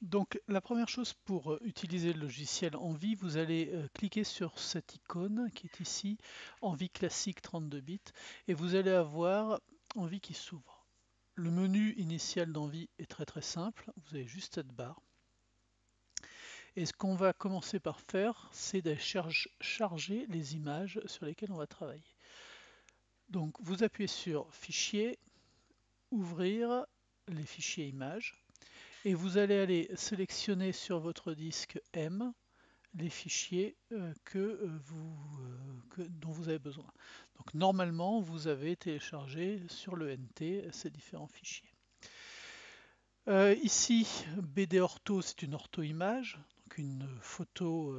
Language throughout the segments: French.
Donc la première chose pour utiliser le logiciel Envie, vous allez cliquer sur cette icône qui est ici, Envie classique 32 bits, et vous allez avoir Envie qui s'ouvre. Le menu initial d'Envie est très simple, vous avez juste cette barre. Et ce qu'on va commencer par faire, c'est de charger les images sur lesquelles on va travailler. Donc vous appuyez sur Fichier, Ouvrir les fichiers images. Et vous allez aller sélectionner sur votre disque M les fichiers dont vous avez besoin. Donc normalement, vous avez téléchargé sur le NT ces différents fichiers. Ici, BD Ortho, c'est une ortho-image, donc une photo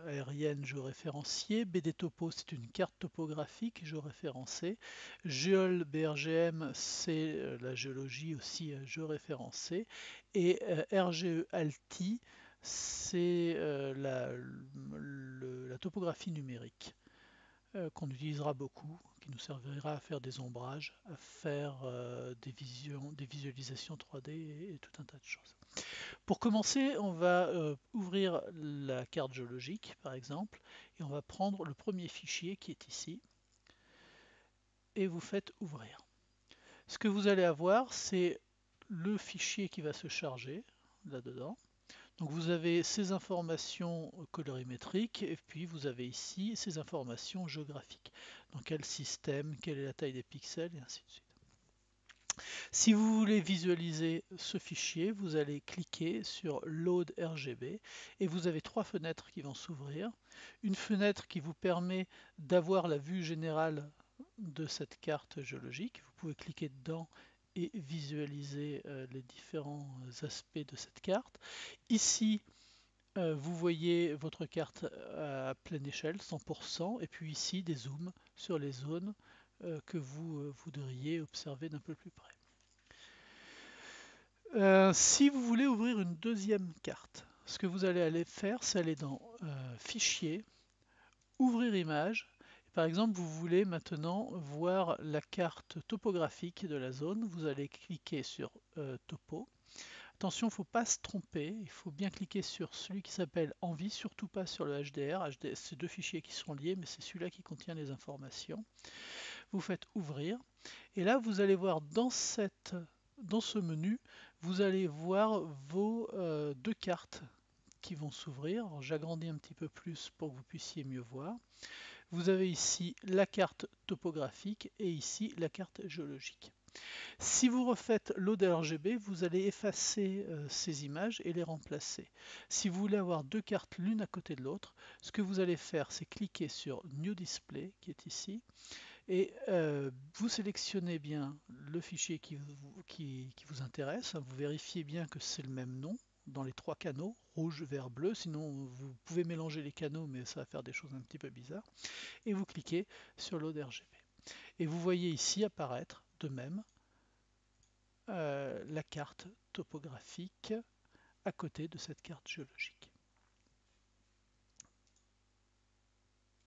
aérienne géoréférenciée. BD Topo, c'est une carte topographique géoréférencée. Géol BRGM, c'est la géologie aussi géoréférencée. Et RGE Alti, c'est la topographie numérique qu'on utilisera beaucoup, qui nous servira à faire des ombrages, à faire des visualisations 3D et tout un tas de choses. Pour commencer, on va ouvrir la carte géologique, par exemple, et on va prendre le premier fichier qui est ici, et vous faites ouvrir. Ce que vous allez avoir, c'est le fichier qui va se charger là-dedans. Donc vous avez ces informations colorimétriques et puis vous avez ici ces informations géographiques. Dans quel système, quelle est la taille des pixels et ainsi de suite. Si vous voulez visualiser ce fichier, vous allez cliquer sur Load RGB et vous avez trois fenêtres qui vont s'ouvrir. Une fenêtre qui vous permet d'avoir la vue générale de cette carte géologique. Vous pouvez cliquer dedans et visualiser les différents aspects de cette carte. Ici, vous voyez votre carte à pleine échelle, 100%, et puis ici des zooms sur les zones que vous voudriez observer d'un peu plus près. Si vous voulez ouvrir une deuxième carte, ce que vous allez aller faire, c'est aller dans Fichier, Ouvrir image. Par exemple, vous voulez maintenant voir la carte topographique de la zone. Vous allez cliquer sur Topo. Attention, il ne faut pas se tromper, il faut bien cliquer sur celui qui s'appelle Envie, surtout pas sur le HDR. HDR, c'est deux fichiers qui sont liés, mais c'est celui-là qui contient les informations. Vous faites Ouvrir, et là vous allez voir dans ce menu, vous allez voir vos deux cartes qui vont s'ouvrir. J'agrandis un petit peu plus pour que vous puissiez mieux voir. Vous avez ici la carte topographique et ici la carte géologique. Si vous refaites loader RGB, vous allez effacer ces images et les remplacer. Si vous voulez avoir deux cartes l'une à côté de l'autre, ce que vous allez faire, c'est cliquer sur New Display, qui est ici, et vous sélectionnez bien le fichier qui vous intéresse. Vous vérifiez bien que c'est le même nom dans les trois canaux, rouge, vert, bleu, sinon vous pouvez mélanger les canaux, mais ça va faire des choses un petit peu bizarres. Et vous cliquez sur Load RGB. Et vous voyez ici apparaître de même la carte topographique à côté de cette carte géologique.